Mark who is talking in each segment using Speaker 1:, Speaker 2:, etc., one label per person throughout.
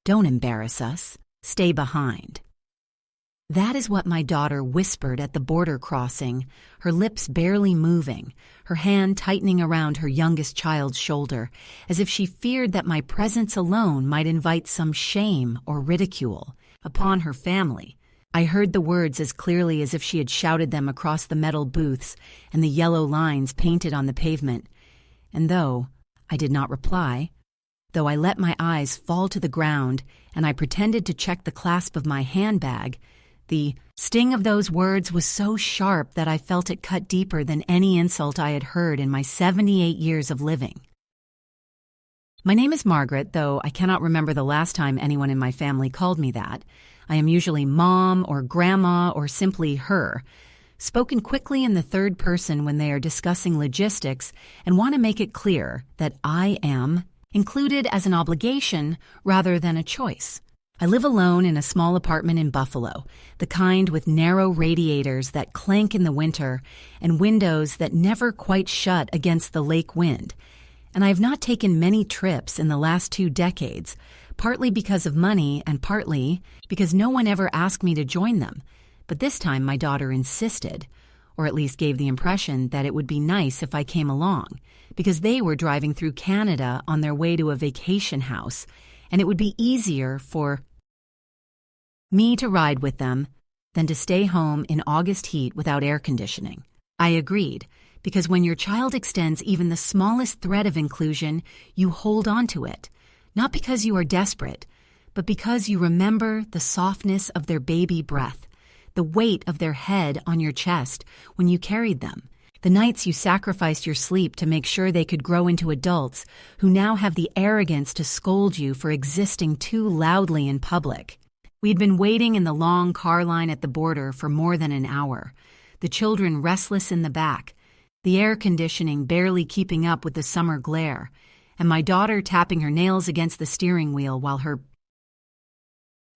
Speaker 1: Don't embarrass us. Stay behind. That is what my daughter whispered at the border crossing, her lips barely moving, her hand tightening around her youngest child's shoulder, as if she feared that my presence alone might invite some shame or ridicule upon her family. I heard the words as clearly as if she had shouted them across the metal booths and the yellow lines painted on the pavement. And though I did not reply, though I let my eyes fall to the ground and I pretended to check the clasp of my handbag, the sting of those words was so sharp that I felt it cut deeper than any insult I had heard in my 78 years of living. My name is Margaret, though I cannot remember the last time anyone in my family called me that. I am usually Mom or Grandma or simply her, spoken quickly in the third person when they are discussing logistics and want to make it clear that I am included as an obligation rather than a choice. I live alone in a small apartment in Buffalo, the kind with narrow radiators that clank in the winter and windows that never quite shut against the lake wind. And I have not taken many trips in the last 2 decades, partly because of money and partly because no one ever asked me to join them. But this time my daughter insisted, or at least gave the impression that it would be nice if I came along, because they were driving through Canada on their way to a vacation house, and it would be easier for me to ride with them than to stay home in August heat without air conditioning. I agreed, because when your child extends even the smallest thread of inclusion, you hold on to it, not because you are desperate, but because you remember the softness of their baby breath, the weight of their head on your chest when you carried them, the nights you sacrificed your sleep to make sure they could grow into adults who now have the arrogance to scold you for existing too loudly in public. We had been waiting in the long car line at the border for more than an hour, the children restless in the back, the air conditioning barely keeping up with the summer glare, and my daughter tapping her nails against the steering wheel while her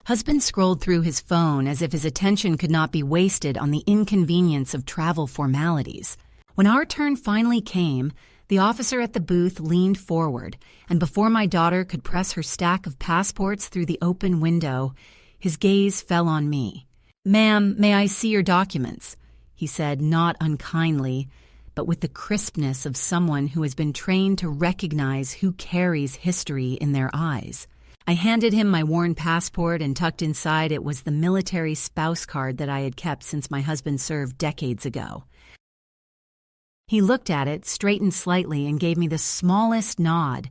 Speaker 1: husband scrolled through his phone as if his attention could not be wasted on the inconvenience of travel formalities. When our turn finally came, the officer at the booth leaned forward, and before my daughter could press her stack of passports through the open window, his gaze fell on me. "Ma'am, may I see your documents?" he said, not unkindly, but with the crispness of someone who has been trained to recognize who carries history in their eyes. I handed him my worn passport, and tucked inside it was the military spouse card that I had kept since my husband served decades ago. He looked at it, straightened slightly, and gave me the smallest nod,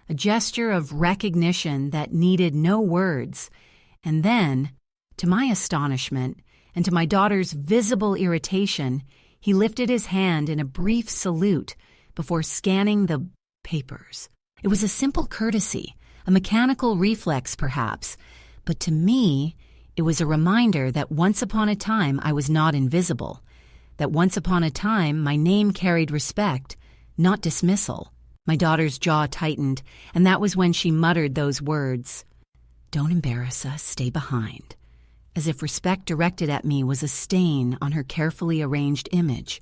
Speaker 1: a gesture of recognition that needed no words. And then, to my astonishment, and to my daughter's visible irritation, he lifted his hand in a brief salute before scanning the papers. It was a simple courtesy, a mechanical reflex perhaps, but to me, it was a reminder that once upon a time I was not invisible, that once upon a time my name carried respect, not dismissal. My daughter's jaw tightened, and that was when she muttered those words, "Don't embarrass us, stay behind," as if respect directed at me was a stain on her carefully arranged image.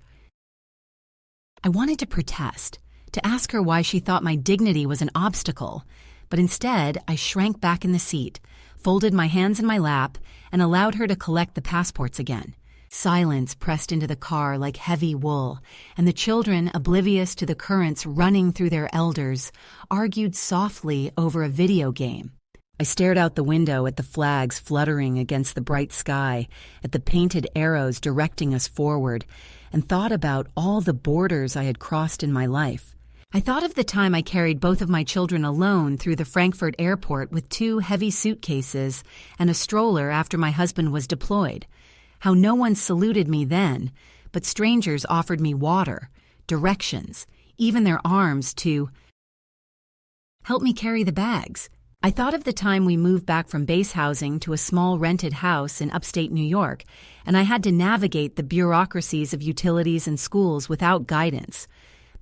Speaker 1: I wanted to protest, to ask her why she thought my dignity was an obstacle, but instead I shrank back in the seat, folded my hands in my lap, and allowed her to collect the passports again. Silence pressed into the car like heavy wool, and the children, oblivious to the currents running through their elders, argued softly over a video game. I stared out the window at the flags fluttering against the bright sky, at the painted arrows directing us forward, and thought about all the borders I had crossed in my life. I thought of the time I carried both of my children alone through the Frankfurt airport with 2 heavy suitcases and a stroller after my husband was deployed. How no one saluted me then, but strangers offered me water, directions, even their arms to help me carry the bags. I thought of the time we moved back from base housing to a small rented house in upstate New York, and I had to navigate the bureaucracies of utilities and schools without guidance.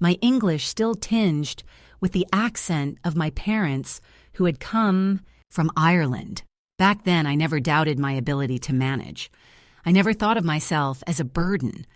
Speaker 1: My English still tinged with the accent of my parents who had come from Ireland. Back then, I never doubted my ability to manage. I never thought of myself as a burden.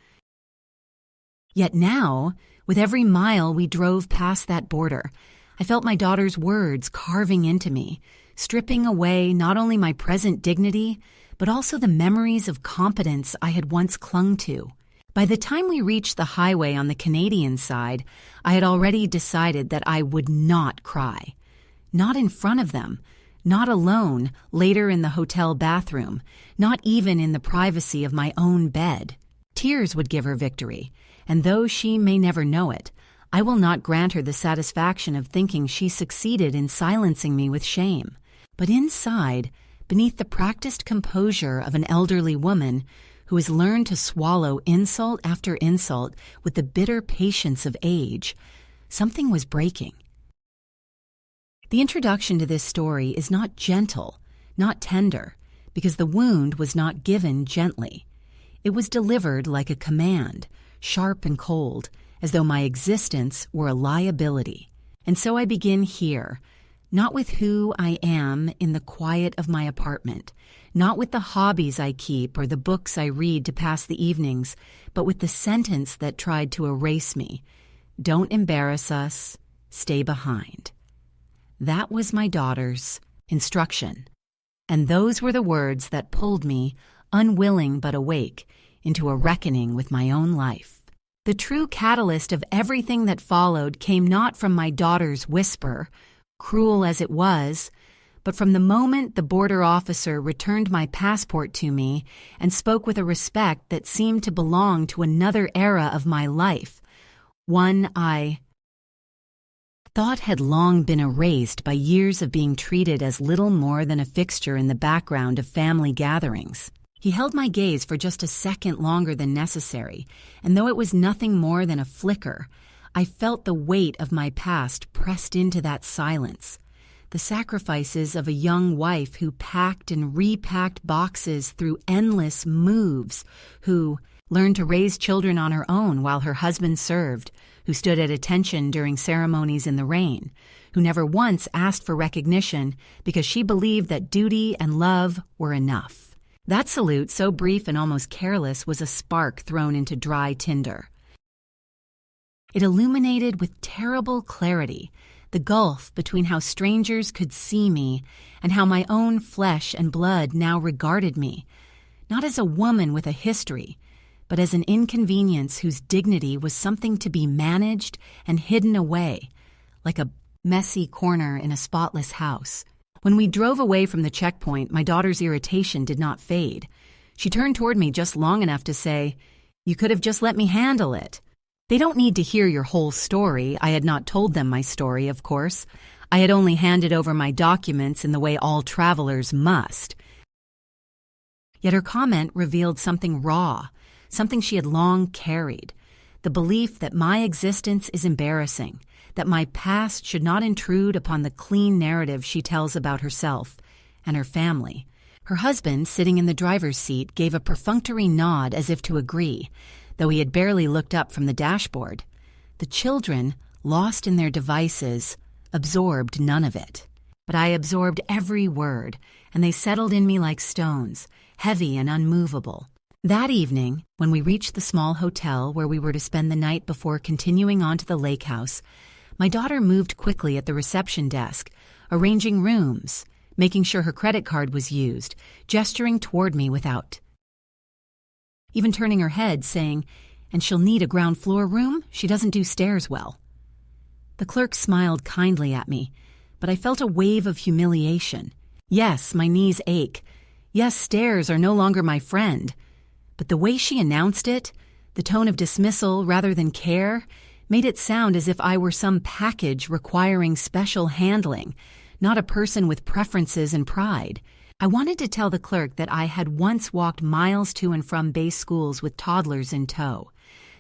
Speaker 1: Yet now, with every mile we drove past that border, I felt my daughter's words carving into me, stripping away not only my present dignity, but also the memories of competence I had once clung to. By the time we reached the highway on the Canadian side, I had already decided that I would not cry. Not in front of them, not alone later in the hotel bathroom, not even in the privacy of my own bed. Tears would give her victory, and though she may never know it, I will not grant her the satisfaction of thinking she succeeded in silencing me with shame. But inside, beneath the practiced composure of an elderly woman who has learned to swallow insult after insult with the bitter patience of age, something was breaking. The introduction to this story is not gentle, not tender, because the wound was not given gently. It was delivered like a command, sharp and cold, as though my existence were a liability. And so I begin here, not with who I am in the quiet of my apartment, not with the hobbies I keep or the books I read to pass the evenings, but with the sentence that tried to erase me. Don't embarrass us, stay behind. That was my daughter's instruction, and those were the words that pulled me, unwilling but awake, into a reckoning with my own life. The true catalyst of everything that followed came not from my daughter's whisper, cruel as it was, but from the moment the border officer returned my passport to me and spoke with a respect that seemed to belong to another era of my life, one I thought had long been erased by years of being treated as little more than a fixture in the background of family gatherings. He held my gaze for just a second longer than necessary, and though it was nothing more than a flicker, I felt the weight of my past pressed into that silence. The sacrifices of a young wife who packed and repacked boxes through endless moves, who learned to raise children on her own while her husband served, who stood at attention during ceremonies in the rain, who never once asked for recognition because she believed that duty and love were enough. That salute, so brief and almost careless, was a spark thrown into dry tinder. It illuminated with terrible clarity the gulf between how strangers could see me and how my own flesh and blood now regarded me, not as a woman with a history, but as an inconvenience whose dignity was something to be managed and hidden away, like a messy corner in a spotless house. When we drove away from the checkpoint, my daughter's irritation did not fade. She turned toward me just long enough to say, "You could have just let me handle it." They don't need to hear your whole story. I had not told them my story, of course. I had only handed over my documents in the way all travelers must. Yet her comment revealed something raw, something she had long carried, the belief that my existence is embarrassing, that my past should not intrude upon the clean narrative she tells about herself and her family. Her husband, sitting in the driver's seat, gave a perfunctory nod as if to agree, though he had barely looked up from the dashboard. The children, lost in their devices, absorbed none of it. But I absorbed every word, and they settled in me like stones, heavy and unmovable. That evening, when we reached the small hotel where we were to spend the night before continuing on to the lake house, my daughter moved quickly at the reception desk, arranging rooms, making sure her credit card was used, gesturing toward me without even turning her head, saying, "And she'll need a ground floor room? She doesn't do stairs well." The clerk smiled kindly at me, but I felt a wave of humiliation. Yes, my knees ache. Yes, stairs are no longer my friend. But the way she announced it, the tone of dismissal rather than care, made it sound as if I were some package requiring special handling, not a person with preferences and pride. I wanted to tell the clerk that I had once walked miles to and from base schools with toddlers in tow,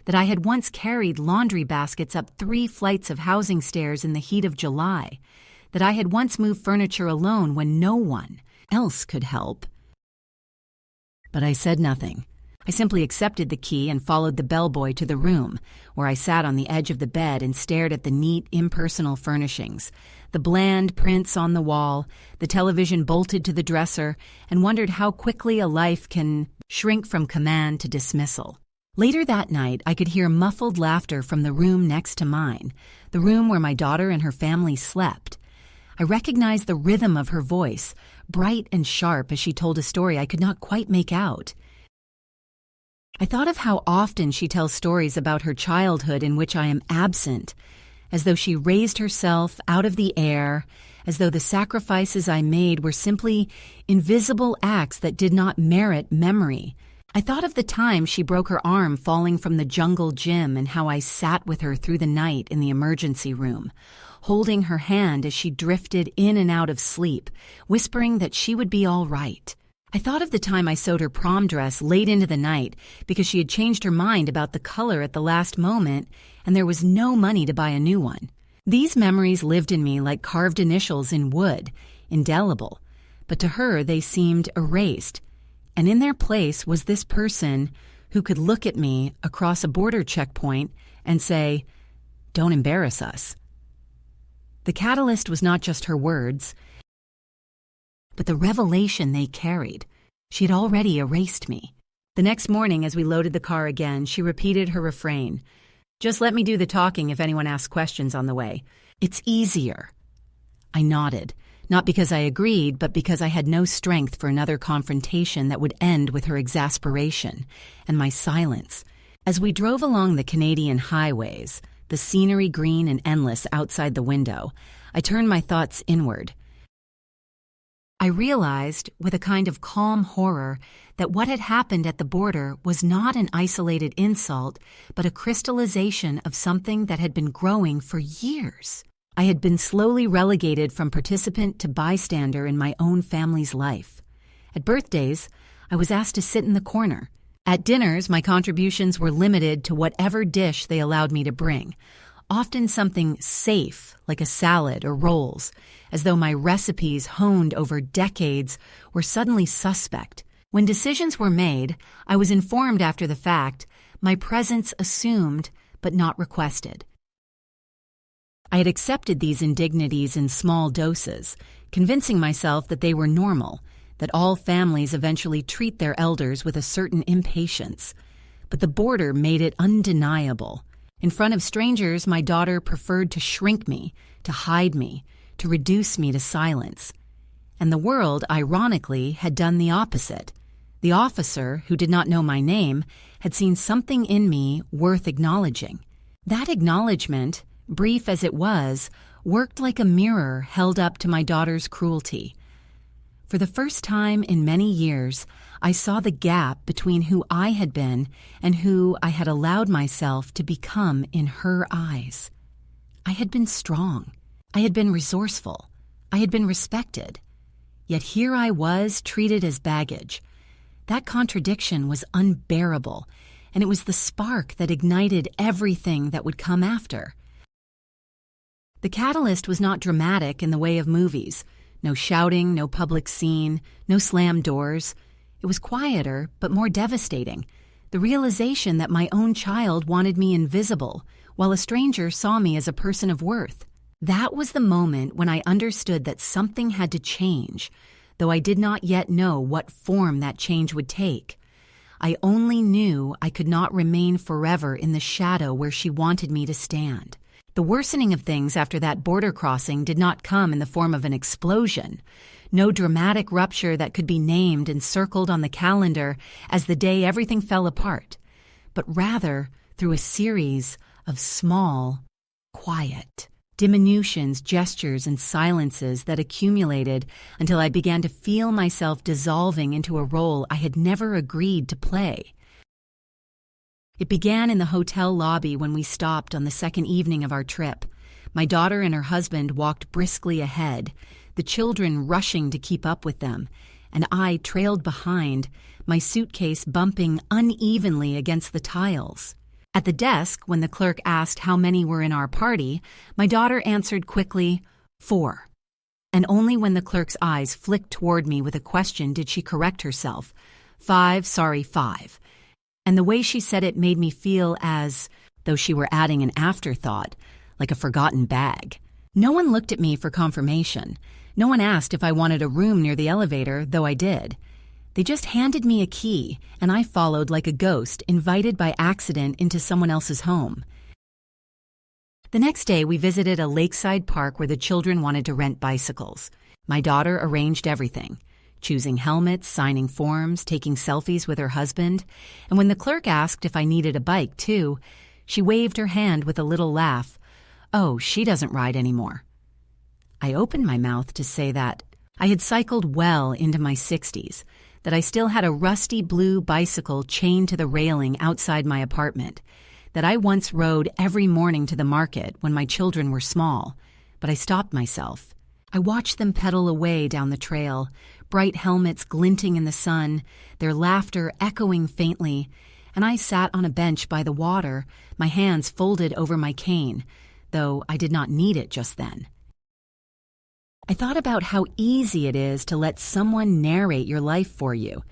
Speaker 1: that I had once carried laundry baskets up 3 flights of housing stairs in the heat of July, that I had once moved furniture alone when no one else could help. But I said nothing. I simply accepted the key and followed the bellboy to the room, where I sat on the edge of the bed and stared at the neat, impersonal furnishings, the bland prints on the wall, the television bolted to the dresser, and wondered how quickly a life can shrink from command to dismissal. Later that night, I could hear muffled laughter from the room next to mine, the room where my daughter and her family slept. I recognized the rhythm of her voice, bright and sharp as she told a story I could not quite make out. I thought of how often she tells stories about her childhood in which I am absent, as though she raised herself out of the air, as though the sacrifices I made were simply invisible acts that did not merit memory. I thought of the time she broke her arm falling from the jungle gym and how I sat with her through the night in the emergency room, holding her hand as she drifted in and out of sleep, whispering that she would be all right. I thought of the time I sewed her prom dress late into the night because she had changed her mind about the color at the last moment and there was no money to buy a new one. These memories lived in me like carved initials in wood, indelible, but to her they seemed erased, and in their place was this person who could look at me across a border checkpoint and say, "Don't embarrass us." The catalyst was not just her words, but the revelation they carried. She had already erased me. The next morning, as we loaded the car again, she repeated her refrain. "Just let me do the talking if anyone asks questions on the way. It's easier." I nodded, not because I agreed, but because I had no strength for another confrontation that would end with her exasperation and my silence. As we drove along the Canadian highways, the scenery green and endless outside the window, I turned my thoughts inward. I realized, with a kind of calm horror, that what had happened at the border was not an isolated insult, but a crystallization of something that had been growing for years. I had been slowly relegated from participant to bystander in my own family's life. At birthdays, I was asked to sit in the corner. At dinners, my contributions were limited to whatever dish they allowed me to bring, often something safe like a salad or rolls, as though my recipes honed over decades were suddenly suspect. When decisions were made, I was informed after the fact, my presence assumed but not requested. I had accepted these indignities in small doses, convincing myself that they were normal, that all families eventually treat their elders with a certain impatience. But the border made it undeniable. In front of strangers, my daughter preferred to shrink me, to hide me, to reduce me to silence. And the world, ironically, had done the opposite. The officer, who did not know my name, had seen something in me worth acknowledging. That acknowledgement, brief as it was, worked like a mirror held up to my daughter's cruelty. For the first time in many years, I saw the gap between who I had been and who I had allowed myself to become in her eyes. I had been strong. I had been resourceful. I had been respected. Yet here I was, treated as baggage. That contradiction was unbearable, and it was the spark that ignited everything that would come after. The catalyst was not dramatic in the way of movies. No shouting, no public scene, no slammed doors. It was quieter, but more devastating. The realization that my own child wanted me invisible, while a stranger saw me as a person of worth. That was the moment when I understood that something had to change, though I did not yet know what form that change would take. I only knew I could not remain forever in the shadow where she wanted me to stand. The worsening of things after that border crossing did not come in the form of an explosion. No dramatic rupture that could be named and circled on the calendar as the day everything fell apart, but rather through a series of small, quiet diminutions, gestures, and silences that accumulated until I began to feel myself dissolving into a role I had never agreed to play. It began in the hotel lobby when we stopped on the second evening of our trip. My daughter and her husband walked briskly ahead, the children rushing to keep up with them, and I trailed behind, my suitcase bumping unevenly against the tiles. At the desk, when the clerk asked how many were in our party, my daughter answered quickly, 4. And only when the clerk's eyes flicked toward me with a question did she correct herself. 5, sorry, 5. And the way she said it made me feel as though she were adding an afterthought, like a forgotten bag. No one looked at me for confirmation. No one asked if I wanted a room near the elevator, though I did. They just handed me a key, and I followed like a ghost, invited by accident into someone else's home. The next day, we visited a lakeside park where the children wanted to rent bicycles. My daughter arranged everything, choosing helmets, signing forms, taking selfies with her husband, and when the clerk asked if I needed a bike too, she waved her hand with a little laugh. Oh, she doesn't ride anymore. I opened my mouth to say that I had cycled well into my 60s, that I still had a rusty blue bicycle chained to the railing outside my apartment, that I once rode every morning to the market when my children were small, but I stopped myself. I watched them pedal away down the trail, bright helmets glinting in the sun, their laughter echoing faintly, and I sat on a bench by the water, my hands folded over my cane, though I did not need it just then. I thought about how easy it is to let someone narrate your life for you,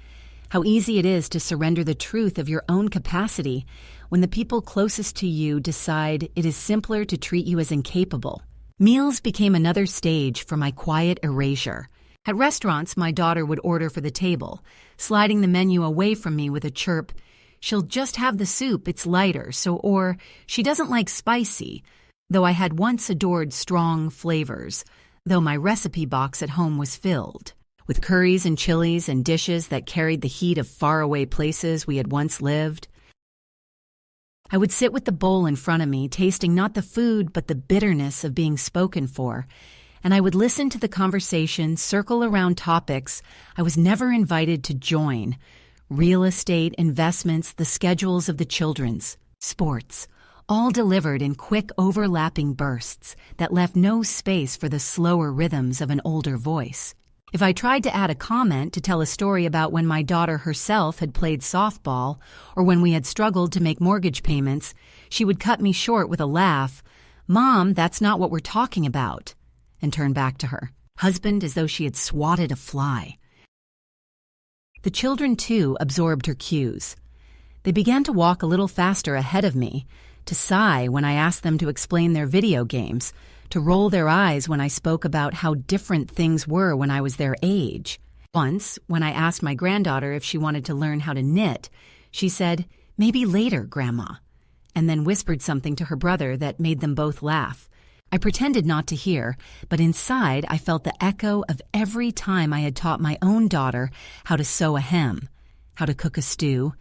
Speaker 1: how easy it is to surrender the truth of your own capacity when the people closest to you decide it is simpler to treat you as incapable. Meals became another stage for my quiet erasure. At restaurants, my daughter would order for the table, sliding the menu away from me with a chirp, "She'll just have the soup, it's lighter," or "She doesn't like spicy," though I had once adored strong flavors, though my recipe box at home was filled with curries and chilies and dishes that carried the heat of faraway places we had once lived. I would sit with the bowl in front of me, tasting not the food but the bitterness of being spoken for, and I would listen to the conversation circle around topics I was never invited to join: real estate, investments, the schedules of the children's, sports, all delivered in quick overlapping bursts that left no space for the slower rhythms of an older voice. If I tried to add a comment to tell a story about when my daughter herself had played softball or when we had struggled to make mortgage payments, she would cut me short with a laugh. "Mom, that's not what we're talking about," and turn back to her husband as though she had swatted a fly. The children, too, absorbed her cues. They began to walk a little faster ahead of me, to sigh when I asked them to explain their video games, to roll their eyes when I spoke about how different things were when I was their age. Once, when I asked my granddaughter if she wanted to learn how to knit, she said, "Maybe later, Grandma," and then whispered something to her brother that made them both laugh. I pretended not to hear, but inside I felt the echo of every time I had taught my own daughter how to sew a hem, how to cook a stew,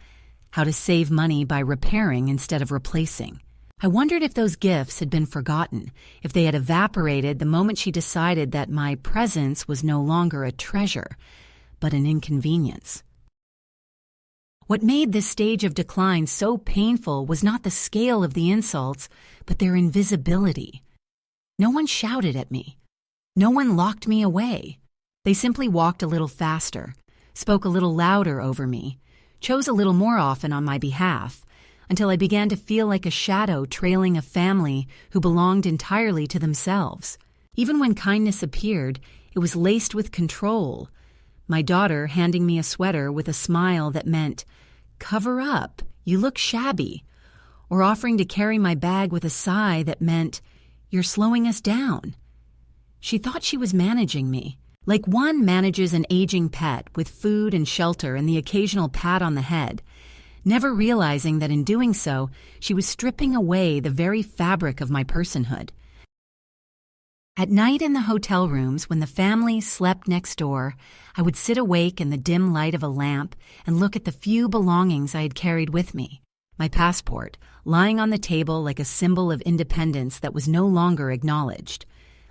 Speaker 1: how to save money by repairing instead of replacing. I wondered if those gifts had been forgotten, if they had evaporated the moment she decided that my presence was no longer a treasure, but an inconvenience. What made this stage of decline so painful was not the scale of the insults, but their invisibility. No one shouted at me. No one locked me away. They simply walked a little faster, spoke a little louder over me, chose a little more often on my behalf, until I began to feel like a shadow trailing a family who belonged entirely to themselves. Even when kindness appeared, it was laced with control. My daughter handing me a sweater with a smile that meant, "Cover up, you look shabby," or offering to carry my bag with a sigh that meant, "You're slowing us down." She thought she was managing me, like one manages an aging pet with food and shelter and the occasional pat on the head, never realizing that in doing so, she was stripping away the very fabric of my personhood. At night in the hotel rooms, when the family slept next door, I would sit awake in the dim light of a lamp and look at the few belongings I had carried with me. My passport, lying on the table like a symbol of independence that was no longer acknowledged.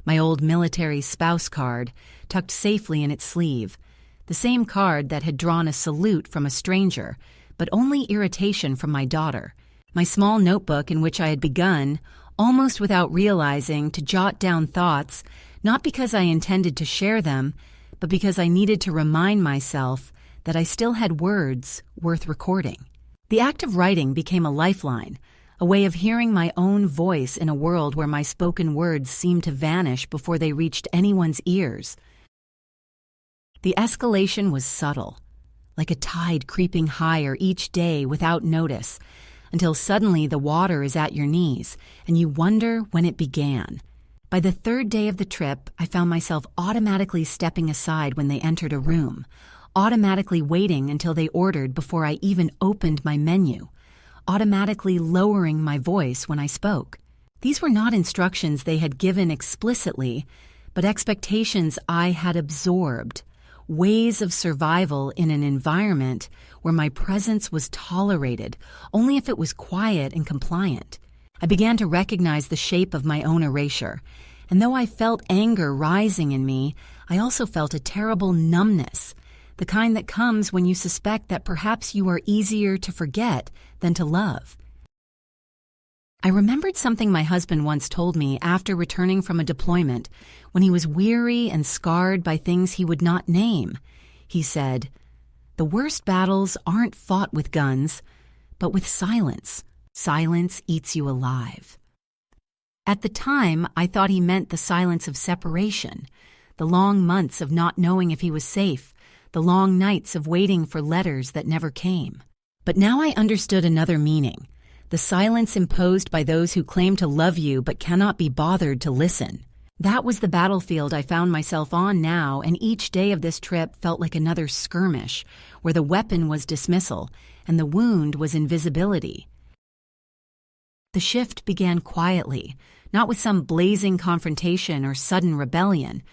Speaker 1: My old military spouse card, tucked safely in its sleeve. The same card that had drawn a salute from a stranger, but only irritation from my daughter. My small notebook in which I had begun, almost without realizing, to jot down thoughts, not because I intended to share them, but because I needed to remind myself that I still had words worth recording. The act of writing became a lifeline, a way of hearing my own voice in a world where my spoken words seemed to vanish before they reached anyone's ears. The escalation was subtle, like a tide creeping higher each day without notice, until suddenly the water is at your knees, and you wonder when it began. By the third day of the trip, I found myself automatically stepping aside when they entered a room, automatically waiting until they ordered before I even opened my menu, automatically lowering my voice when I spoke. These were not instructions they had given explicitly, but expectations I had absorbed, ways of survival in an environment where my presence was tolerated only if it was quiet and compliant. I began to recognize the shape of my own erasure, and though I felt anger rising in me, I also felt a terrible numbness, the kind that comes when you suspect that perhaps you are easier to forget than to love. I remembered something my husband once told me after returning from a deployment when he was weary and scarred by things he would not name. He said, "The worst battles aren't fought with guns, but with silence. Silence eats you alive." At the time, I thought he meant the silence of separation, the long months of not knowing if he was safe, the long nights of waiting for letters that never came. But now I understood another meaning, the silence imposed by those who claim to love you but cannot be bothered to listen. That was the battlefield I found myself on now, and each day of this trip felt like another skirmish, where the weapon was dismissal and the wound was invisibility. The shift began quietly, not with some blazing confrontation or sudden rebellion,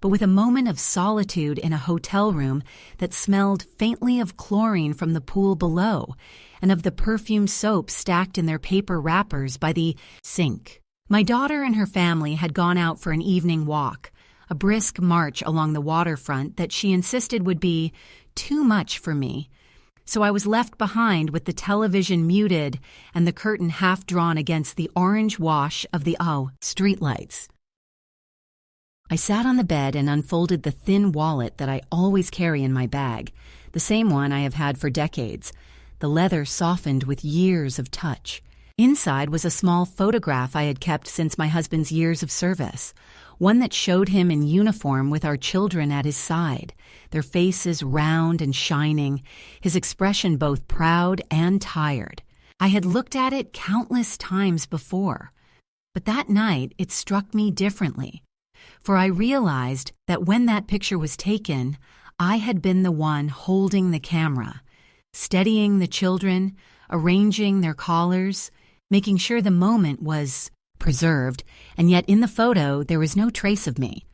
Speaker 1: but with a moment of solitude in a hotel room that smelled faintly of chlorine from the pool below and of the perfumed soap stacked in their paper wrappers by the sink. My daughter and her family had gone out for an evening walk, a brisk march along the waterfront that she insisted would be too much for me, so I was left behind with the television muted and the curtain half drawn against the orange wash of the streetlights. I sat on the bed and unfolded the thin wallet that I always carry in my bag, the same one I have had for decades, the leather softened with years of touch. Inside was a small photograph I had kept since my husband's years of service, one that showed him in uniform with our children at his side, their faces round and shining, his expression both proud and tired. I had looked at it countless times before, but that night it struck me differently, for I realized that when that picture was taken, I had been the one holding the camera, steadying the children, arranging their collars, making sure the moment was preserved, and yet in the photo there was no trace of me.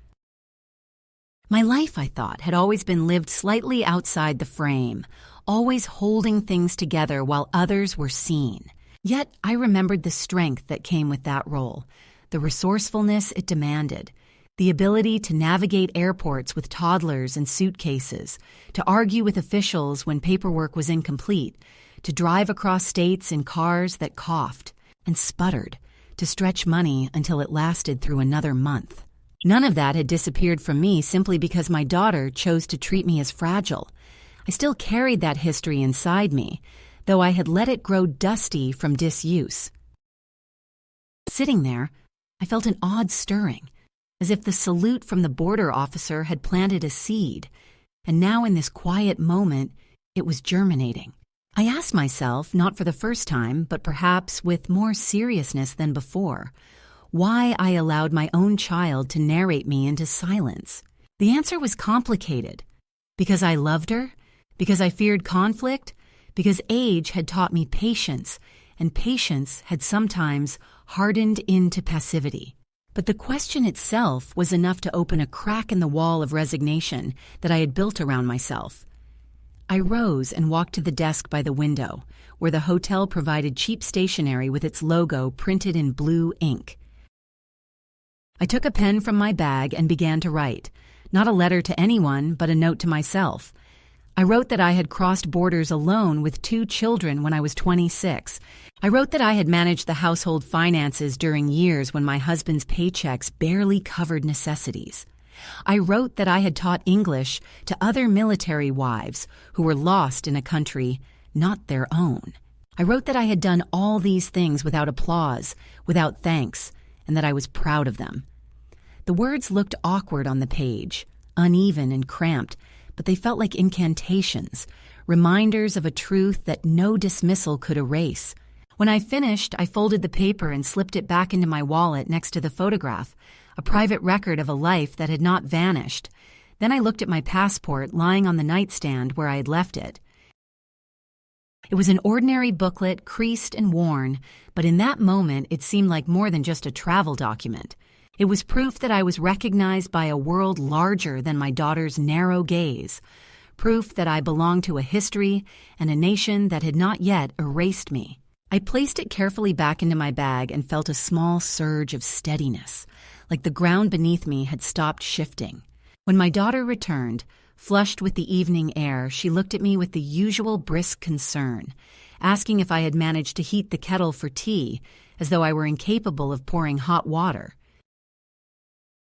Speaker 1: My life, I thought, had always been lived slightly outside the frame, always holding things together while others were seen. Yet I remembered the strength that came with that role, the resourcefulness it demanded, the ability to navigate airports with toddlers and suitcases, to argue with officials when paperwork was incomplete, to drive across states in cars that coughed and sputtered, to stretch money until it lasted through another month. None of that had disappeared from me simply because my daughter chose to treat me as fragile. I still carried that history inside me, though I had let it grow dusty from disuse. Sitting there, I felt an odd stirring, as if the salute from the border officer had planted a seed, and now in this quiet moment, it was germinating. I asked myself, not for the first time, but perhaps with more seriousness than before, why I allowed my own child to narrate me into silence. The answer was complicated. Because I loved her? Because I feared conflict? Because age had taught me patience, and patience had sometimes hardened into passivity. But the question itself was enough to open a crack in the wall of resignation that I had built around myself. I rose and walked to the desk by the window, where the hotel provided cheap stationery with its logo printed in blue ink. I took a pen from my bag and began to write, not a letter to anyone, but a note to myself. I wrote that I had crossed borders alone with 2 children when I was 26. I wrote that I had managed the household finances during years when my husband's paychecks barely covered necessities. I wrote that I had taught English to other military wives who were lost in a country not their own. I wrote that I had done all these things without applause, without thanks, and that I was proud of them. The words looked awkward on the page, uneven and cramped, but they felt like incantations, reminders of a truth that no dismissal could erase. When I finished, I folded the paper and slipped it back into my wallet next to the photograph, a private record of a life that had not vanished. Then I looked at my passport lying on the nightstand where I had left it. It was an ordinary booklet, creased and worn, but in that moment it seemed like more than just a travel document. It was proof that I was recognized by a world larger than my daughter's narrow gaze, proof that I belonged to a history and a nation that had not yet erased me. I placed it carefully back into my bag and felt a small surge of steadiness, like the ground beneath me had stopped shifting. When my daughter returned, flushed with the evening air, she looked at me with the usual brisk concern, asking if I had managed to heat the kettle for tea, as though I were incapable of pouring hot water.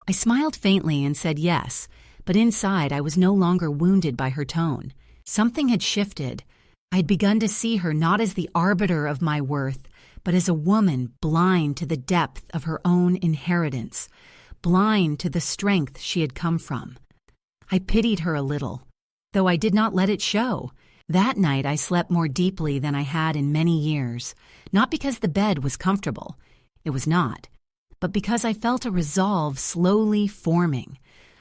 Speaker 1: I smiled faintly and said yes, but inside I was no longer wounded by her tone. Something had shifted. I had begun to see her not as the arbiter of my worth, but as a woman blind to the depth of her own inheritance, blind to the strength she had come from. I pitied her a little, though I did not let it show. That night I slept more deeply than I had in many years, not because the bed was comfortable. It was not. But because I felt a resolve slowly forming,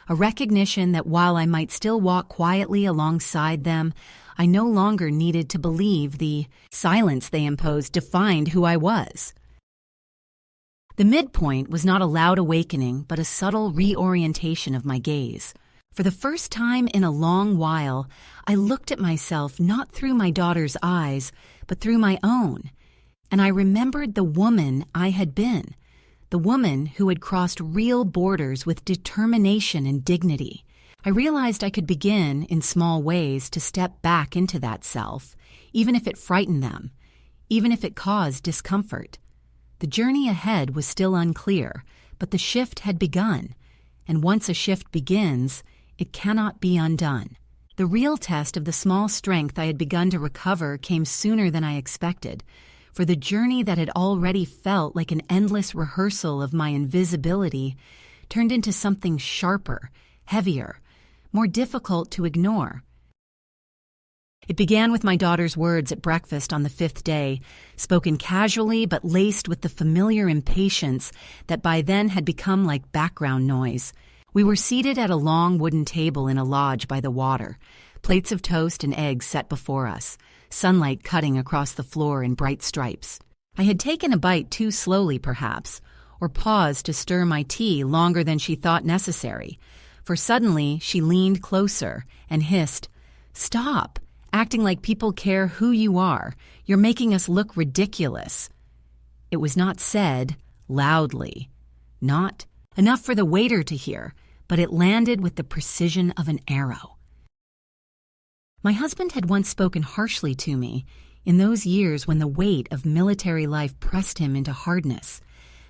Speaker 1: a recognition that while I might still walk quietly alongside them, I no longer needed to believe the silence they imposed defined who I was. The midpoint was not a loud awakening, but a subtle reorientation of my gaze. For the first time in a long while, I looked at myself not through my daughter's eyes, but through my own, and I remembered the woman I had been, the woman who had crossed real borders with determination and dignity. I realized I could begin, in small ways, to step back into that self, even if it frightened them, even if it caused discomfort. The journey ahead was still unclear, but the shift had begun, and once a shift begins, it cannot be undone. The real test of the small strength I had begun to recover came sooner than I expected, for the journey that had already felt like an endless rehearsal of my invisibility turned into something sharper, heavier, more difficult to ignore. It began with my daughter's words at breakfast on the 5th day, spoken casually but laced with the familiar impatience that by then had become like background noise. We were seated at a long wooden table in a lodge by the water, plates of toast and eggs set before us, sunlight cutting across the floor in bright stripes. I had taken a bite too slowly, perhaps, or paused to stir my tea longer than she thought necessary, for suddenly she leaned closer and hissed, "Stop, acting like people care who you are. You're making us look ridiculous." It was not said loudly, not enough for the waiter to hear, but it landed with the precision of an arrow. My husband had once spoken harshly to me in those years when the weight of military life pressed him into hardness,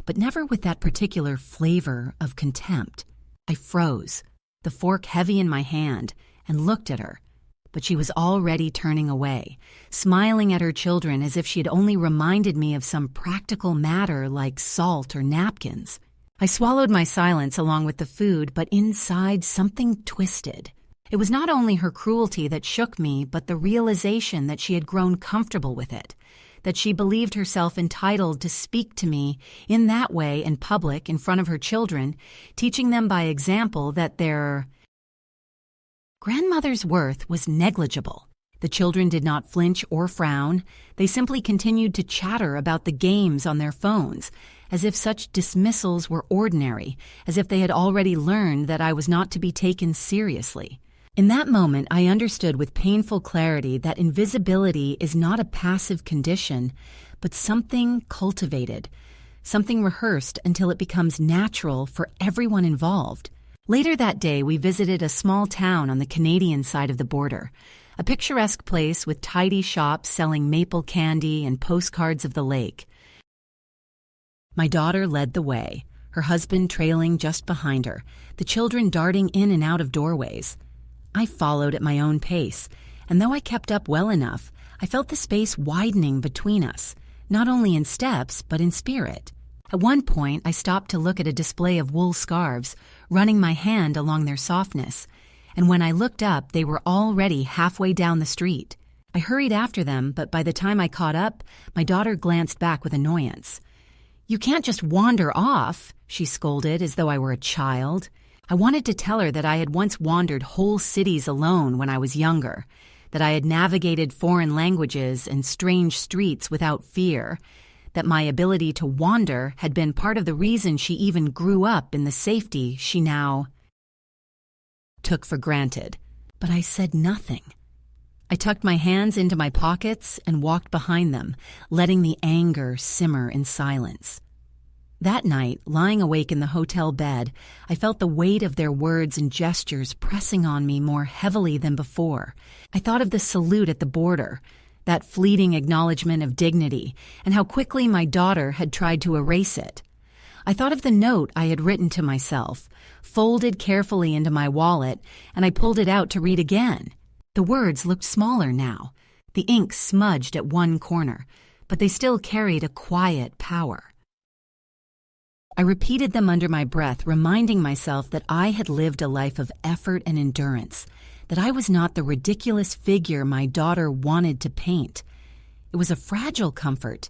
Speaker 1: but never with that particular flavor of contempt. I froze, the fork heavy in my hand, and looked at her, but she was already turning away, smiling at her children as if she had only reminded me of some practical matter like salt or napkins. I swallowed my silence along with the food, but inside something twisted. It was not only her cruelty that shook me, but the realization that she had grown comfortable with it, that she believed herself entitled to speak to me in that way in public in front of her children, teaching them by example that their grandmother's worth was negligible. The children did not flinch or frown. They simply continued to chatter about the games on their phones, as if such dismissals were ordinary, as if they had already learned that I was not to be taken seriously. In that moment, I understood with painful clarity that invisibility is not a passive condition, but something cultivated, something rehearsed until it becomes natural for everyone involved. Later that day, we visited a small town on the Canadian side of the border, a picturesque place with tidy shops selling maple candy and postcards of the lake. My daughter led the way, her husband trailing just behind her, the children darting in and out of doorways. I followed at my own pace, and though I kept up well enough, I felt the space widening between us, not only in steps, but in spirit. At one point, I stopped to look at a display of wool scarves, running my hand along their softness, and when I looked up, they were already halfway down the street. I hurried after them, but by the time I caught up, my daughter glanced back with annoyance. "You can't just wander off," she scolded as though I were a child. I wanted to tell her that I had once wandered whole cities alone when I was younger, that I had navigated foreign languages and strange streets without fear, that my ability to wander had been part of the reason she even grew up in the safety she now took for granted. But I said nothing. I tucked my hands into my pockets and walked behind them, letting the anger simmer in silence. That night, lying awake in the hotel bed, I felt the weight of their words and gestures pressing on me more heavily than before. I thought of the salute at the border, that fleeting acknowledgement of dignity, and how quickly my daughter had tried to erase it. I thought of the note I had written to myself, folded carefully into my wallet, and I pulled it out to read again. The words looked smaller now, the ink smudged at one corner, but they still carried a quiet power. I repeated them under my breath, reminding myself that I had lived a life of effort and endurance, that I was not the ridiculous figure my daughter wanted to paint. It was a fragile comfort,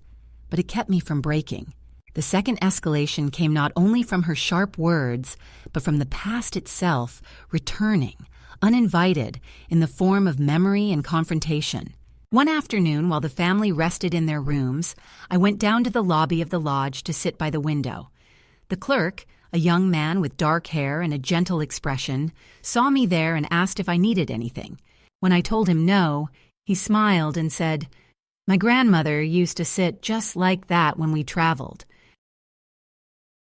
Speaker 1: but it kept me from breaking. The second escalation came not only from her sharp words, but from the past itself, returning, uninvited, in the form of memory and confrontation. One afternoon, while the family rested in their rooms, I went down to the lobby of the lodge to sit by the window. The clerk, a young man with dark hair and a gentle expression, saw me there and asked if I needed anything. When I told him no, he smiled and said, "My grandmother used to sit just like that when we traveled.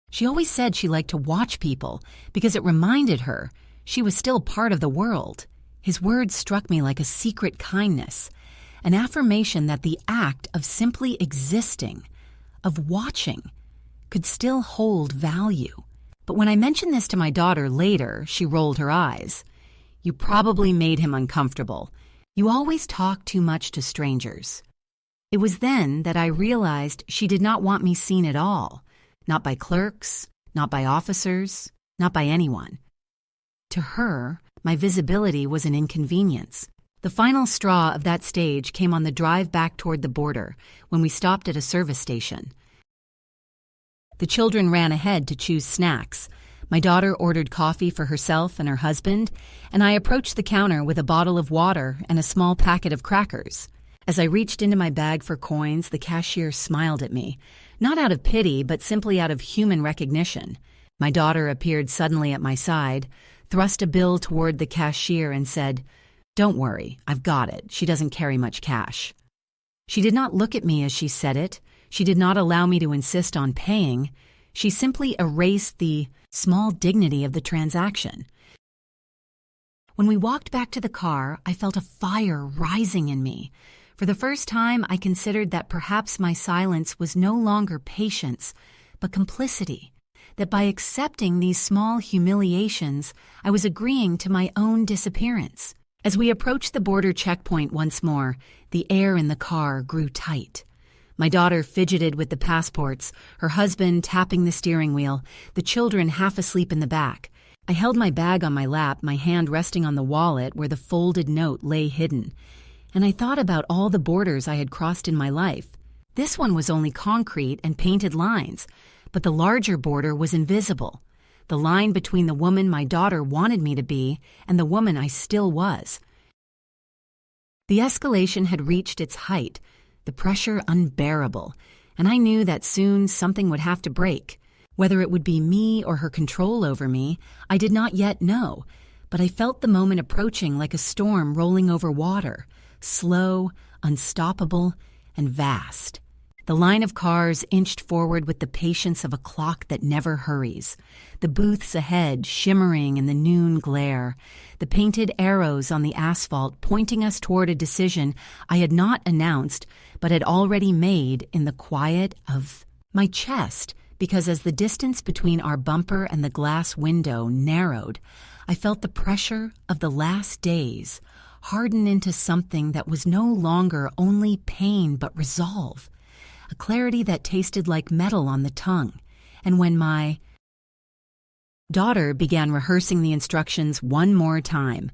Speaker 1: She always said she liked to watch people because it reminded her she was still part of the world." His words struck me like a secret kindness, an affirmation that the act of simply existing, of watching, could still hold value. But when I mentioned this to my daughter later, she rolled her eyes. "You probably made him uncomfortable. You always talk too much to strangers." It was then that I realized she did not want me seen at all, not by clerks, not by officers, not by anyone. To her, my visibility was an inconvenience. The final straw of that stage came on the drive back toward the border, when we stopped at a service station. The children ran ahead to choose snacks. My daughter ordered coffee for herself and her husband, and I approached the counter with a bottle of water and a small packet of crackers. As I reached into my bag for coins, the cashier smiled at me, not out of pity, but simply out of human recognition. My daughter appeared suddenly at my side, thrust a bill toward the cashier, and said, "Don't worry, I've got it. She doesn't carry much cash." She did not look at me as she said it. She did not allow me to insist on paying. She simply erased the small dignity of the transaction. When we walked back to the car, I felt a fire rising in me. For the first time, I considered that perhaps my silence was no longer patience, but complicity, that by accepting these small humiliations, I was agreeing to my own disappearance. As we approached the border checkpoint once more, the air in the car grew tight. My daughter fidgeted with the passports, her husband tapping the steering wheel, the children half asleep in the back. I held my bag on my lap, my hand resting on the wallet where the folded note lay hidden, and I thought about all the borders I had crossed in my life. This one was only concrete and painted lines, but the larger border was invisible, the line between the woman my daughter wanted me to be and the woman I still was. The escalation had reached its height, the pressure unbearable, and I knew that soon something would have to break. Whether it would be me or her control over me, I did not yet know, but I felt the moment approaching like a storm rolling over water, slow, unstoppable, and vast. The line of cars inched forward with the patience of a clock that never hurries, the booths ahead shimmering in the noon glare, the painted arrows on the asphalt pointing us toward a decision I had not announced but had already made in the quiet of my chest, because as the distance between our bumper and the glass window narrowed, I felt the pressure of the last days harden into something that was no longer only pain but resolve, a clarity that tasted like metal on the tongue. And when my daughter began rehearsing the instructions one more time,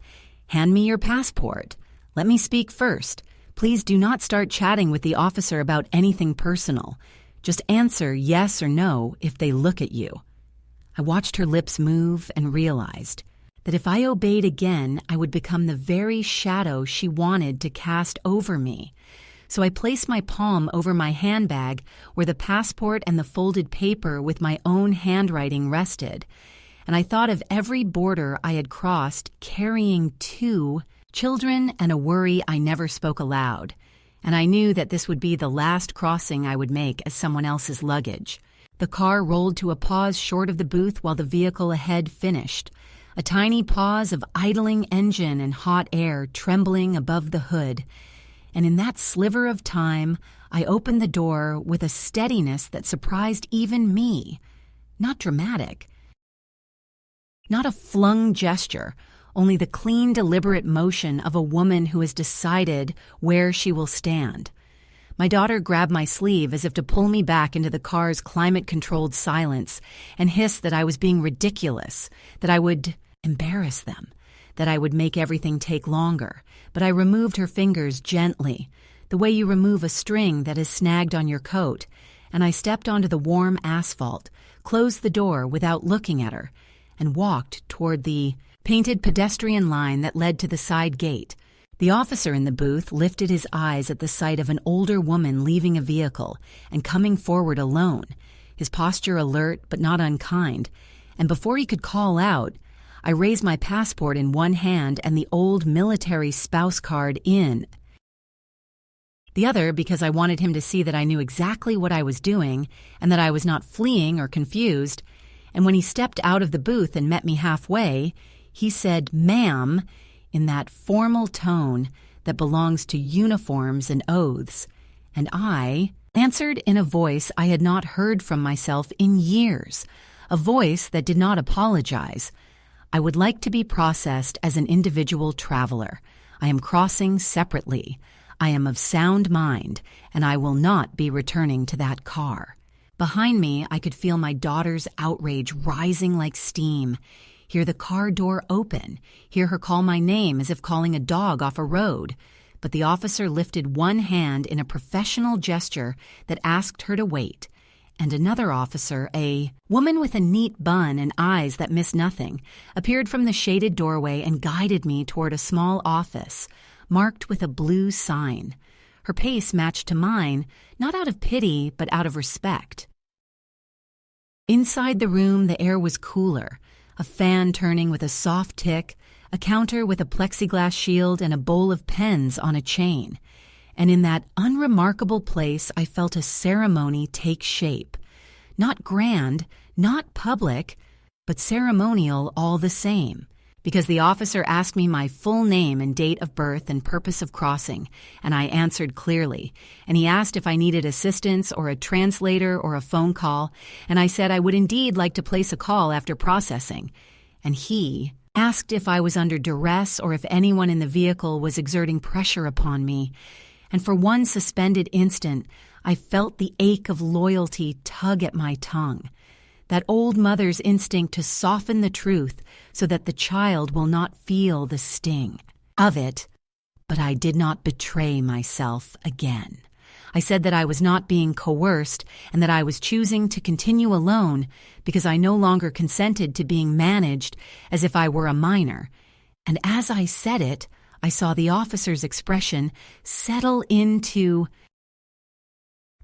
Speaker 1: "Hand me your passport. Let me speak first. Please do not start chatting with the officer about anything personal. Just answer yes or no if they look at you." I watched her lips move and realized that if I obeyed again, I would become the very shadow she wanted to cast over me. So I placed my palm over my handbag where the passport and the folded paper with my own handwriting rested, and I thought of every border I had crossed carrying 2 children and a worry I never spoke aloud, and I knew that this would be the last crossing I would make as someone else's luggage. The car rolled to a pause short of the booth while the vehicle ahead finished, a tiny pause of idling engine and hot air trembling above the hood. And in that sliver of time, I opened the door with a steadiness that surprised even me. Not dramatic. Not a flung gesture, only the clean, deliberate motion of a woman who has decided where she will stand. My daughter grabbed my sleeve as if to pull me back into the car's climate-controlled silence and hissed that I was being ridiculous, that I would embarrass them, that I would make everything take longer. But I removed her fingers gently, the way you remove a string that is snagged on your coat, and I stepped onto the warm asphalt, closed the door without looking at her, and walked toward the painted pedestrian line that led to the side gate. The officer in the booth lifted his eyes at the sight of an older woman leaving a vehicle and coming forward alone, his posture alert but not unkind, and before he could call out, I raised my passport in one hand and the old military spouse card in the other because I wanted him to see that I knew exactly what I was doing and that I was not fleeing or confused. And when he stepped out of the booth and met me halfway, he said, "Ma'am," in that formal tone that belongs to uniforms and oaths. And I answered in a voice I had not heard from myself in years, a voice that did not apologize. I would like to be processed as an individual traveler. I am crossing separately. I am of sound mind, and I will not be returning to that car. Behind me, I could feel my daughter's outrage rising like steam, hear the car door open, hear her call my name as if calling a dog off a road. But the officer lifted one hand in a professional gesture that asked her to wait, and another officer, a woman with a neat bun and eyes that missed nothing, appeared from the shaded doorway and guided me toward a small office, marked with a blue sign. Her pace matched to mine, not out of pity, but out of respect. Inside the room, the air was cooler, a fan turning with a soft tick, a counter with a plexiglass shield, and a bowl of pens on a chain. And in that unremarkable place, I felt a ceremony take shape. Not grand, not public, but ceremonial all the same. Because the officer asked me my full name and date of birth and purpose of crossing, and I answered clearly. And he asked if I needed assistance or a translator or a phone call, and I said I would indeed like to place a call after processing. And he asked if I was under duress or if anyone in the vehicle was exerting pressure upon me. And for one suspended instant, I felt the ache of loyalty tug at my tongue. That old mother's instinct to soften the truth so that the child will not feel the sting of it. But I did not betray myself again. I said that I was not being coerced and that I was choosing to continue alone because I no longer consented to being managed as if I were a minor. And as I said it, I saw the officer's expression settle into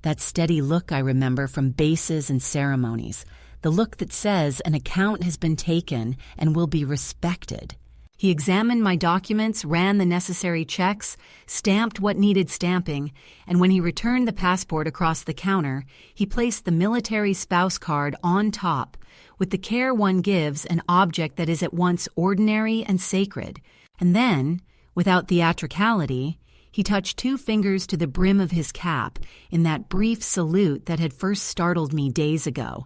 Speaker 1: that steady look I remember from bases and ceremonies, the look that says an account has been taken and will be respected. He examined my documents, ran the necessary checks, stamped what needed stamping, and when he returned the passport across the counter, he placed the military spouse card on top, with the care one gives an object that is at once ordinary and sacred. And then, without theatricality, he touched 2 fingers to the brim of his cap in that brief salute that had first startled me days ago.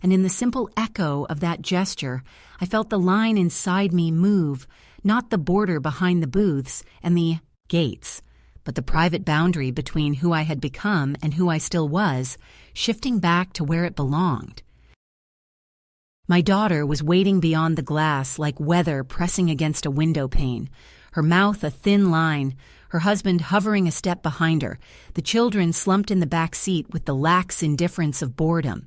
Speaker 1: And in the simple echo of that gesture, I felt the line inside me move, not the border behind the booths and the gates, but the private boundary between who I had become and who I still was, shifting back to where it belonged. My daughter was waiting beyond the glass like weather pressing against a window pane, her mouth a thin line, her husband hovering a step behind her, the children slumped in the back seat with the lax indifference of boredom.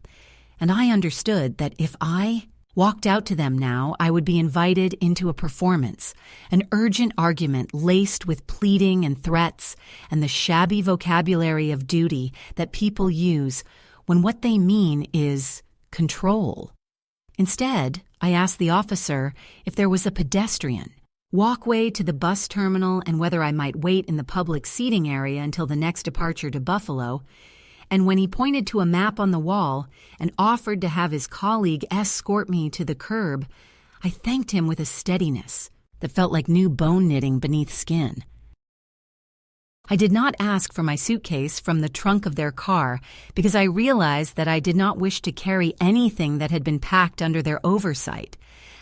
Speaker 1: And I understood that if I Walked out to them now, I would be invited into a performance, an urgent argument laced with pleading and threats and the shabby vocabulary of duty that people use when what they mean is control. Instead, I asked the officer if there was a pedestrian walkway to the bus terminal and whether I might wait in the public seating area until the next departure to Buffalo. And when he pointed to a map on the wall and offered to have his colleague escort me to the curb, I thanked him with a steadiness that felt like new bone knitting beneath skin. I did not ask for my suitcase from the trunk of their car because I realized that I did not wish to carry anything that had been packed under their oversight.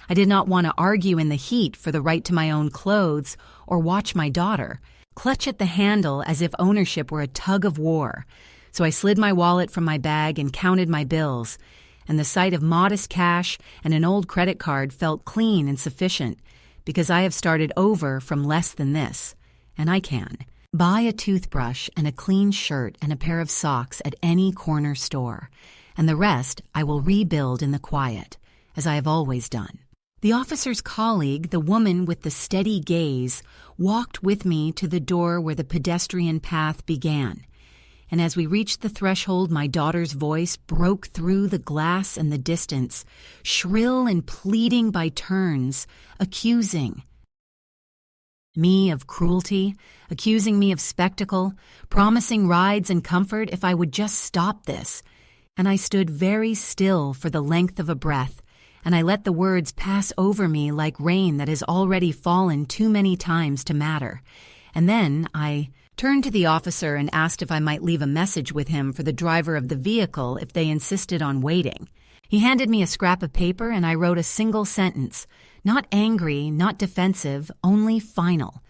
Speaker 1: I did not want to argue in the heat for the right to my own clothes or watch my daughter clutch at the handle as if ownership were a tug of war. So I slid my wallet from my bag and counted my bills, and the sight of modest cash and an old credit card felt clean and sufficient because I have started over from less than this, and I can. Buy a toothbrush and a clean shirt and a pair of socks at any corner store, and the rest I will rebuild in the quiet, as I have always done. The officer's colleague, the woman with the steady gaze, walked with me to the door where the pedestrian path began. And as we reached the threshold, my daughter's voice broke through the glass and the distance, shrill and pleading by turns, accusing me of cruelty, accusing me of spectacle, promising rides and comfort if I would just stop this. And I stood very still for the length of a breath, and I let the words pass over me like rain that has already fallen too many times to matter. And then I turned to the officer and asked if I might leave a message with him for the driver of the vehicle if they insisted on waiting. He handed me a scrap of paper and I wrote a single sentence, not angry, not defensive, only final.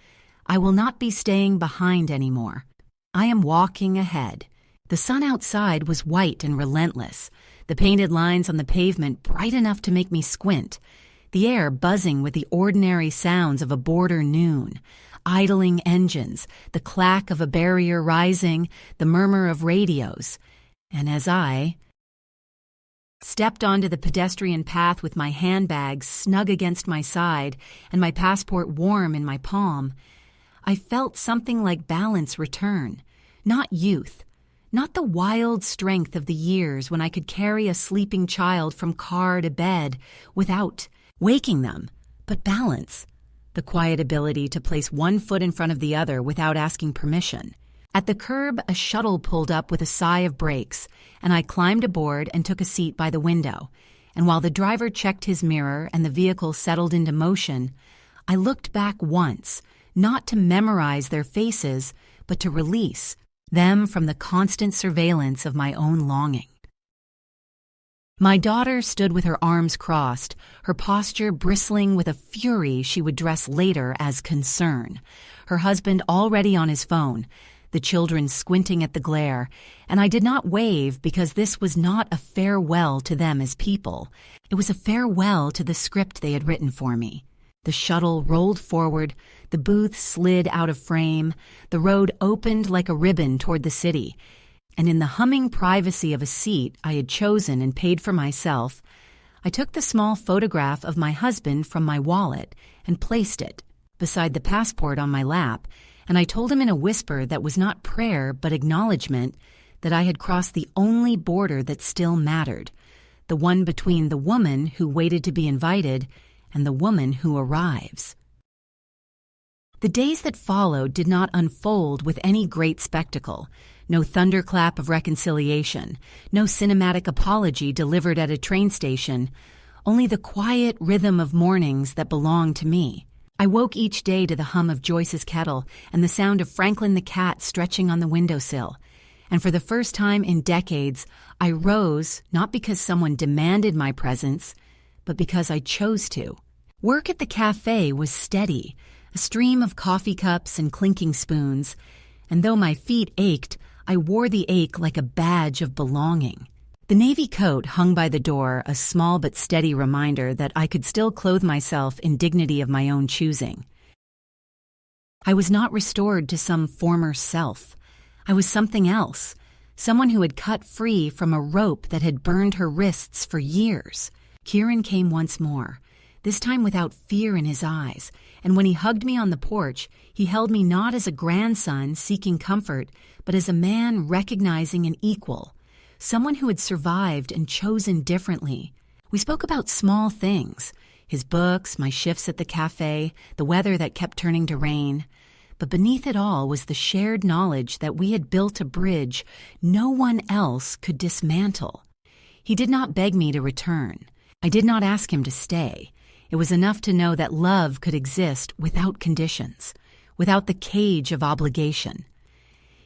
Speaker 1: I will not be staying behind anymore. I am walking ahead. The sun outside was white and relentless, the painted lines on the pavement bright enough to make me squint, the air buzzing with the ordinary sounds of a border noon. Idling engines, the clack of a barrier rising, the murmur of radios. And as I stepped onto the pedestrian path with my handbag snug against my side and my passport warm in my palm, I felt something like balance return, not youth, not the wild strength of the years when I could carry a sleeping child from car to bed without waking them, but balance. The quiet ability to place one foot in front of the other without asking permission. At the curb, a shuttle pulled up with a sigh of brakes, and I climbed aboard and took a seat by the window. And while the driver checked his mirror and the vehicle settled into motion, I looked back once, not to memorize their faces, but to release them from the constant surveillance of my own longing. My daughter stood with her arms crossed, her posture bristling with a fury she would dress later as concern, her husband already on his phone, the children squinting at the glare, and I did not wave because this was not a farewell to them as people. It was a farewell to the script they had written for me. The shuttle rolled forward, the booth slid out of frame, the road opened like a ribbon toward the city, and in the humming privacy of a seat I had chosen and paid for myself, I took the small photograph of my husband from my wallet and placed it beside the passport on my lap, and I told him in a whisper that was not prayer but acknowledgement that I had crossed the only border that still mattered, the one between the woman who waited to be invited and the woman who arrives. The days that followed did not unfold with any great spectacle, no thunderclap of reconciliation, no cinematic apology delivered at a train station, only the quiet rhythm of mornings that belonged to me. I woke each day to the hum of Joyce's kettle and the sound of Franklin the cat stretching on the windowsill. And for the first time in decades, I rose not because someone demanded my presence, but because I chose to. Work at the cafe was steady, a stream of coffee cups and clinking spoons, and though my feet ached, I wore the ache like a badge of belonging. The navy coat hung by the door, a small but steady reminder that I could still clothe myself in dignity of my own choosing. I was not restored to some former self. I was something else, someone who had cut free from a rope that had burned her wrists for years, Kieran came once more, this time without fear in his eyes, and when he hugged me on the porch, he held me not as a grandson seeking comfort, but as a man recognizing an equal, someone who had survived and chosen differently. We spoke about small things, his books, my shifts at the cafe, the weather that kept turning to rain. But beneath it all was the shared knowledge that we had built a bridge no one else could dismantle. He did not beg me to return. I did not ask him to stay. It was enough to know that love could exist without conditions, without the cage of obligation.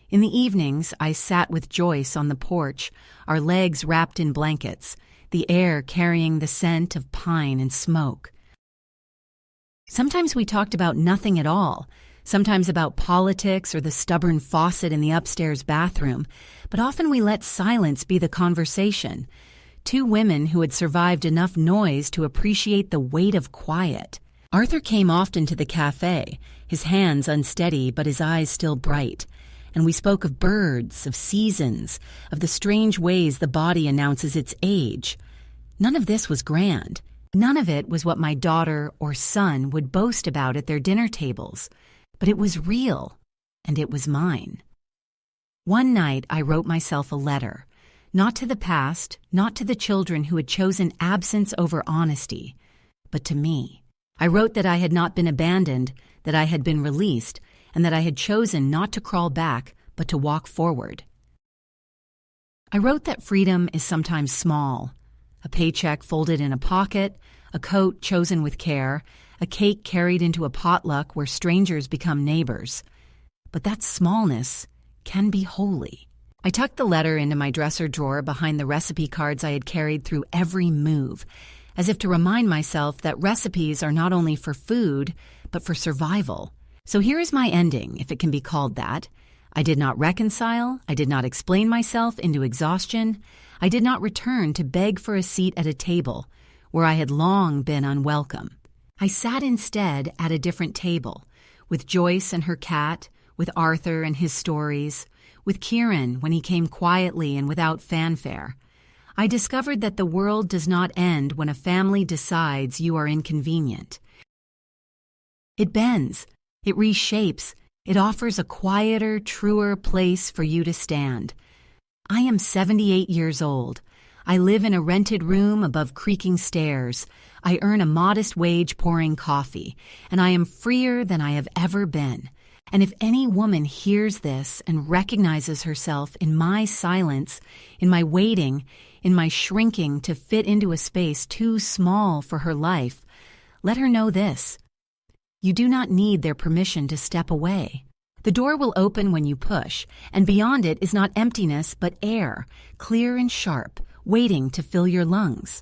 Speaker 1: In the evenings, I sat with Joyce on the porch, our legs wrapped in blankets, the air carrying the scent of pine and smoke. Sometimes we talked about nothing at all, sometimes about politics or the stubborn faucet in the upstairs bathroom, but often we let silence be the conversation. Two women who had survived enough noise to appreciate the weight of quiet. Arthur came often to the cafe, his hands unsteady but his eyes still bright, and we spoke of birds, of seasons, of the strange ways the body announces its age. None of this was grand. None of it was what my daughter or son would boast about at their dinner tables. But it was real, and it was mine. One night I wrote myself a letter, not to the past, not to the children who had chosen absence over honesty, but to me. I wrote that I had not been abandoned, that I had been released, and that I had chosen not to crawl back, but to walk forward. I wrote that freedom is sometimes small, a paycheck folded in a pocket, a coat chosen with care, a cake carried into a potluck where strangers become neighbors. But that smallness can be holy. I tucked the letter into my dresser drawer behind the recipe cards I had carried through every move, as if to remind myself that recipes are not only for food, but for survival. So here is my ending, if it can be called that. I did not reconcile, I did not explain myself into exhaustion, I did not return to beg for a seat at a table where I had long been unwelcome. I sat instead at a different table, with Joyce and her cat, with Arthur and his stories, with Kieran when he came quietly and without fanfare. I discovered that the world does not end when a family decides you are inconvenient. It bends, it reshapes, it offers a quieter, truer place for you to stand. I am 78 years old. I live in a rented room above creaking stairs. I earn a modest wage pouring coffee, and I am freer than I have ever been. And if any woman hears this and recognizes herself in my silence, in my waiting, in my shrinking to fit into a space too small for her life, let her know this. You do not need their permission to step away. The door will open when you push, and beyond it is not emptiness but air, clear and sharp, waiting to fill your lungs.